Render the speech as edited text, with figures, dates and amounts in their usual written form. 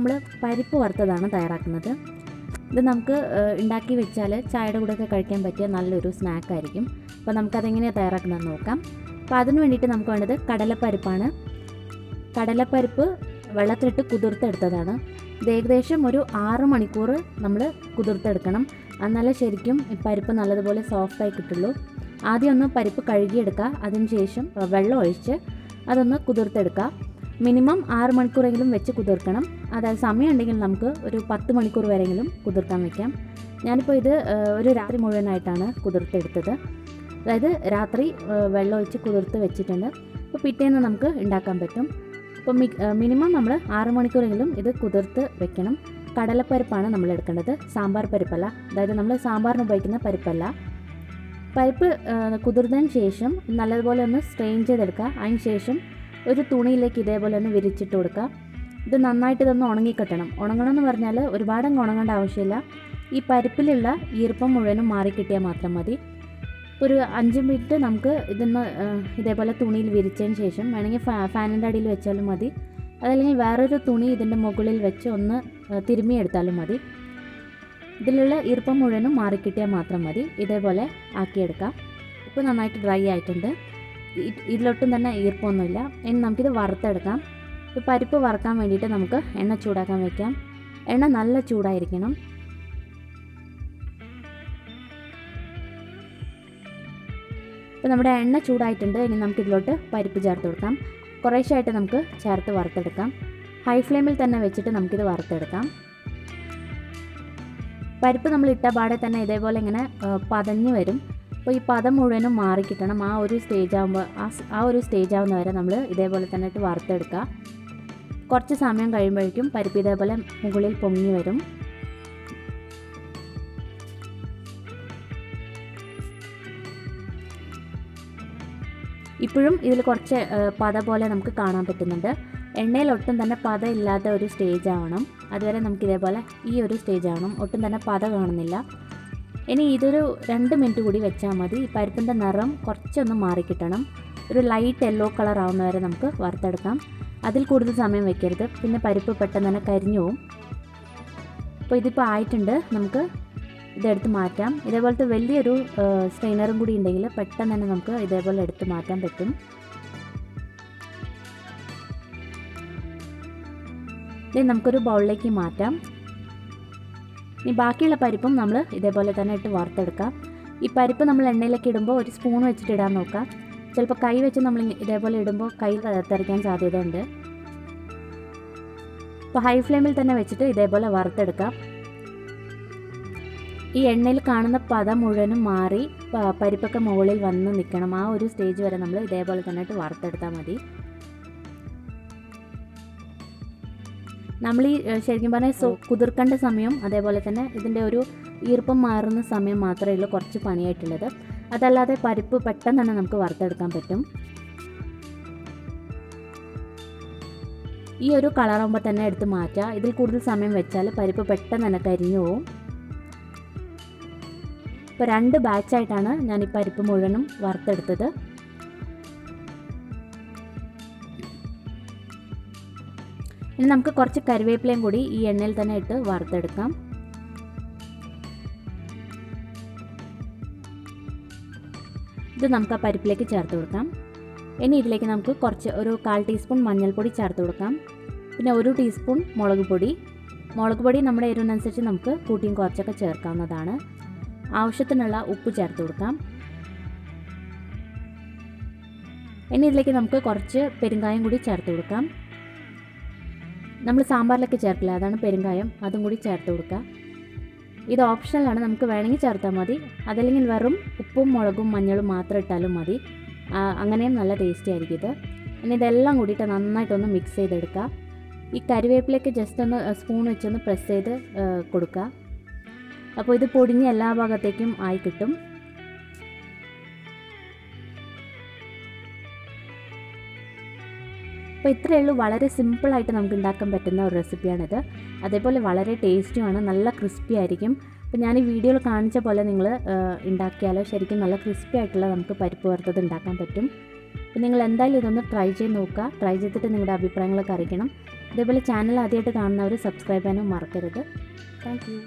നമ്മൾ പരിപ്പ് വറുത്തതാണ് തയ്യാറാക്കുന്നത്. ഇത് നമുക്ക് ഉണ്ടാക്കി വെച്ചാൽ ചായയുടെ കൂടെയൊക്കെ കഴിക്കാൻ പറ്റിയ നല്ലൊരു സ്നാക്കായിരിക്കും. അപ്പോൾ നമുക്കതെങ്ങനെയാണ് തയ്യാറാക്കുന്നതെന്ന് നോക്കാം. അപ്പോൾ അതിന് വേണ്ടിയിട്ട് നമുക്ക് വേണ്ടത് കടലപ്പരിപ്പാണ്. കടലപ്പരിപ്പ് വെള്ളത്തിലിട്ട് കുതിർത്തെടുത്തതാണ്. ഇത് ഏകദേശം ഒരു 6 മണിക്കൂർ നമ്മൾ കുതിർത്തെടുക്കണം. എന്നാലേ ശരിക്കും ഈ പരിപ്പ് നല്ലതുപോലെ സോഫ്റ്റായി കിട്ടുള്ളൂ. ആദ്യം ഒന്ന് പരിപ്പ് കഴുകിയെടുക്കുക. അതിനുശേഷം വെള്ളം ഒഴിച്ച് അതൊന്ന് കുതിർത്തെടുക്കുക. മിനിമം 6 മണിക്കൂറെങ്കിലും വെച്ച് കുതിർക്കണം. അതായത് സമയം ഉണ്ടെങ്കിൽ നമുക്ക് ഒരു 10 മണിക്കൂർ വരെയെങ്കിലും കുതിർക്കാൻ വയ്ക്കാം. ഞാനിപ്പോൾ ഇത് ഒരു രാത്രി മുഴുവനായിട്ടാണ് കുതിർത്തെടുത്തത്. അതായത് രാത്രി വെള്ളം ഒഴിച്ച് കുതിർത്ത് വെച്ചിട്ടുണ്ട്. അപ്പോൾ പിറ്റേന്ന് നമുക്ക് ഉണ്ടാക്കാൻ പറ്റും. അപ്പോൾ മിനിമം നമ്മൾ 6 മണിക്കൂറെങ്കിലും ഇത് കുതിർത്ത് വെക്കണം. കടലപ്പരിപ്പാണ് നമ്മൾ എടുക്കേണ്ടത്, സാമ്പാർ പരിപ്പല്ല. അതായത് നമ്മൾ സാമ്പാറിന് ഉപയോഗിക്കുന്ന പരിപ്പല്ല. പരിപ്പ് കുതിർത്തതിന് ശേഷം നല്ലതുപോലെ ഒന്ന് സ്ട്രെയിൻ ചെയ്തെടുക്കുക. അതിന് ശേഷം ഒരു തുണിയിലേക്ക് ഇതേപോലെ ഒന്ന് വിരിച്ചിട്ട് കൊടുക്കുക. ഇത് നന്നായിട്ട് ഇതൊന്ന് ഉണങ്ങിക്കിട്ടണം. ഉണങ്ങണമെന്ന് പറഞ്ഞാൽ ഒരുപാടങ്ങ് ഉണങ്ങേണ്ട ആവശ്യമില്ല. ഈ പരിപ്പിലുള്ള ഈർപ്പം മുഴുവനും മാറിക്കിട്ടിയാൽ മാത്രം മതി. ഒരു 5 മിനിറ്റ് നമുക്ക് ഇതൊന്ന് ഇതേപോലെ തുണിയിൽ വിരിച്ചതിന് ശേഷം വേണമെങ്കിൽ ഫാനിൻ്റെ അടിയിൽ വെച്ചാലും മതി. അതല്ലെങ്കിൽ വേറൊരു തുണി ഇതിൻ്റെ മുകളിൽ വെച്ച് ഒന്ന് തിരുമ്മിയെടുത്താലും മതി. ഇതിലുള്ള ഈർപ്പം മുഴുവനും മാറിക്കിട്ടിയാൽ മാത്രം മതി. ഇതേപോലെ ആക്കിയെടുക്കാം. ഇപ്പോൾ നന്നായിട്ട് ഡ്രൈ ആയിട്ടുണ്ട്. ഇതിലൊട്ടും തന്നെ ഈർപ്പമൊന്നുമില്ല. ഇനി നമുക്കിത് വറുത്തെടുക്കാം. ഈ പരിപ്പ് വറുക്കാൻ വേണ്ടിയിട്ട് നമുക്ക് എണ്ണ ചൂടാക്കാൻ വയ്ക്കാം. എണ്ണ നല്ല ചൂടായിരിക്കണം. ഇപ്പോൾ നമ്മുടെ എണ്ണ ചൂടായിട്ടുണ്ട്. ഇനി നമുക്കിതിലോട്ട് പരിപ്പ് ചേർത്ത് കൊടുക്കാം. കുറേശ്ശായിട്ട് നമുക്ക് ചേർത്ത് വറുത്തെടുക്കാം. ഹൈ ഫ്ലെയിമിൽ തന്നെ വെച്ചിട്ട് നമുക്കിത് വറുത്തെടുക്കാം. പരിപ്പ് നമ്മൾ ഇട്ട പാടെ തന്നെ ഇതേപോലെ ഇങ്ങനെ പതഞ്ഞ് വരും. അപ്പോൾ ഈ പദം മുഴുവനും മാറിക്കിട്ടണം. ആ ഒരു സ്റ്റേജ് ആവുന്ന വരെ നമ്മൾ ഇതേപോലെ തന്നെ ഇട്ട് വറുത്തെടുക്കുക. കുറച്ച് സമയം കഴിയുമ്പോഴേക്കും പരിപ്പ് ഇതേപോലെ മുകളിൽ പൊങ്ങി വരും. ഇപ്പോഴും ഇതിൽ കുറച്ച് പത പോലെ നമുക്ക് കാണാൻ പറ്റുന്നുണ്ട്. എണ്ണയിലൊട്ടും തന്നെ പത ഇല്ലാത്ത ഒരു സ്റ്റേജ് ആവണം. അതുവരെ നമുക്ക് ഇതേപോലെ ഈ ഒരു സ്റ്റേജ് ആവണം. ഒട്ടും തന്നെ പത കാണുന്നില്ല. ഇനി ഇതൊരു 2 മിനിറ്റ് കൂടി വെച്ചാൽ മതി. ഈ പരിപ്പിൻ്റെ നിറം കുറച്ചൊന്ന് മാറിക്കിട്ടണം. ഒരു ലൈറ്റ് യെല്ലോ കളർ ആവുന്ന വരെ നമുക്ക് വറുത്തെടുക്കാം. അതിൽ കൂടുതൽ സമയം വെക്കരുത്, പിന്നെ പരിപ്പ് പെട്ടെന്ന് തന്നെ കരിഞ്ഞു പോവും. അപ്പോൾ ഇതിപ്പോൾ ആയിട്ടുണ്ട്. നമുക്ക് ഇതെടുത്ത് മാറ്റാം. ഇതേപോലത്തെ വലിയൊരു സ്ട്രെയിനറും കൂടി ഉണ്ടെങ്കിൽ പെട്ടെന്ന് തന്നെ നമുക്ക് ഇതേപോലെ എടുത്ത് മാറ്റാൻ പറ്റും. ഇത് നമുക്കൊരു ബൗളിലേക്ക് മാറ്റാം. ഇനി ബാക്കിയുള്ള പരിപ്പും നമ്മൾ ഇതേപോലെ തന്നെ ഇട്ട് വറുത്തെടുക്കാം. ഈ പരിപ്പ് നമ്മൾ എണ്ണയിലേക്ക് ഇടുമ്പോൾ ഒരു സ്പൂൺ വെച്ചിട്ട് ഇടാൻ നോക്കാം. ചിലപ്പോൾ കൈ വെച്ച് നമ്മൾ ഇതേപോലെ ഇടുമ്പോൾ കൈ തെറിക്കാൻ സാധ്യതയുണ്ട്. അപ്പോൾ ഹൈ ഫ്ലെയിമിൽ തന്നെ വെച്ചിട്ട് ഇതേപോലെ വറുത്തെടുക്കാം. ഈ എണ്ണയിൽ കാണുന്ന പദം മുഴുവനും മാറി പരിപ്പൊക്കെ മുകളിൽ വന്ന് നിൽക്കണം. ആ ഒരു സ്റ്റേജ് വരെ നമ്മൾ ഇതേപോലെ തന്നെ ഇട്ട് വറുത്തെടുത്താൽ മതി. നമ്മൾ ഈ ശരിക്കും പറഞ്ഞാൽ കുതിർക്കേണ്ട സമയം, അതേപോലെ തന്നെ ഇതിൻ്റെ ഒരു ഈർപ്പം മാറുന്ന സമയം മാത്രമേ ഉള്ളൂ കുറച്ച് പണിയായിട്ടുള്ളത്. അതല്ലാതെ പരിപ്പ് പെട്ടെന്ന് തന്നെ നമുക്ക് വറുത്തെടുക്കാൻ പറ്റും. ഈ ഒരു കളറാകുമ്പോൾ തന്നെ എടുത്ത് മാറ്റുക. ഇതിൽ കൂടുതൽ സമയം വെച്ചാൽ പരിപ്പ് പെട്ടെന്ന് തന്നെ കരിഞ്ഞു പോവും. ഇപ്പോൾ 2 ബാച്ചായിട്ടാണ് ഞാൻ ഈ പരിപ്പ് മുഴുവനും വറുത്തെടുത്തത്. ഇനി നമുക്ക് കുറച്ച് കറിവേപ്പിലയും കൂടി ഈ എണ്ണയിൽ തന്നെ ഇട്ട് വറുത്തെടുക്കാം. ഇത് നമുക്ക് ആ പരിപ്പിലേക്ക് ചേർത്ത് കൊടുക്കാം. ഇനി ഇതിലേക്ക് നമുക്ക് ഒരു 1/4 ടീസ്പൂൺ മഞ്ഞൾപ്പൊടി ചേർത്ത് കൊടുക്കാം. പിന്നെ 1 ടീസ്പൂൺ മുളക് പൊടി നമ്മുടെ എരിവിനനുസരിച്ച് നമുക്ക് കൂട്ടിയും കുറച്ചൊക്കെ ചേർക്കാവുന്നതാണ്. ആവശ്യത്തിനുള്ള ഉപ്പ് ചേർത്ത് കൊടുക്കാം. ഇനി ഇതിലേക്ക് നമുക്ക് കുറച്ച് പെരുങ്കായം കൂടി ചേർത്ത് കൊടുക്കാം. നമ്മൾ സാമ്പാറിലൊക്കെ ചേർക്കില്ല, അതാണ് പെരുങ്കായം. അതും കൂടി ചേർത്ത് കൊടുക്കുക. ഇത് ഓപ്ഷണലാണ്, നമുക്ക് വേണമെങ്കിൽ ചേർത്താൽ മതി. അതല്ലെങ്കിൽ വെറും ഉപ്പും മുളകും മഞ്ഞളും മാത്രം ഇട്ടാലും മതി. അങ്ങനെയും നല്ല ടേസ്റ്റി ആയിരിക്കും ഇത്. ഇനി ഇതെല്ലാം കൂടിയിട്ട് നന്നായിട്ടൊന്ന് മിക്സ് ചെയ്തെടുക്കുക. ഈ കറിവേപ്പിലൊക്കെ ജസ്റ്റ് ഒന്ന് സ്പൂൺ വെച്ചൊന്ന് പ്രസ് ചെയ്ത് കൊടുക്കുക. അപ്പോൾ ഇത് പൊടിഞ്ഞ് എല്ലാ ഭാഗത്തേക്കും ആയി കിട്ടും. അപ്പോൾ ഇത്രയേ ഉള്ളൂ. വളരെ സിമ്പിളായിട്ട് നമുക്ക് ഉണ്ടാക്കാൻ പറ്റുന്ന ഒരു റെസിപ്പിയാണിത്. അതേപോലെ വളരെ ടേസ്റ്റിയുമാണ്, നല്ല ക്രിസ്പി ആയിരിക്കും. അപ്പോൾ ഞാൻ ഈ വീഡിയോയിൽ കാണിച്ച പോലെ നിങ്ങൾ ഉണ്ടാക്കിയാൽ ശരിക്കും നല്ല ക്രിസ്പി ആയിട്ടുള്ള നമുക്ക് പരിപ്പ് വറുത്തത് ഉണ്ടാക്കാൻ പറ്റും. അപ്പോൾ നിങ്ങൾ എന്തായാലും ഇതൊന്ന് ട്രൈ ചെയ്ത് നോക്കുക. ട്രൈ ചെയ്തിട്ട് നിങ്ങളുടെ അഭിപ്രായങ്ങളൊക്കെ അറിയിക്കണം. അതേപോലെ ചാനൽ ആദ്യമായിട്ട് കാണുന്നവർ സബ്സ്ക്രൈബ് ചെയ്യാനും മറക്കരുത്. Thank you.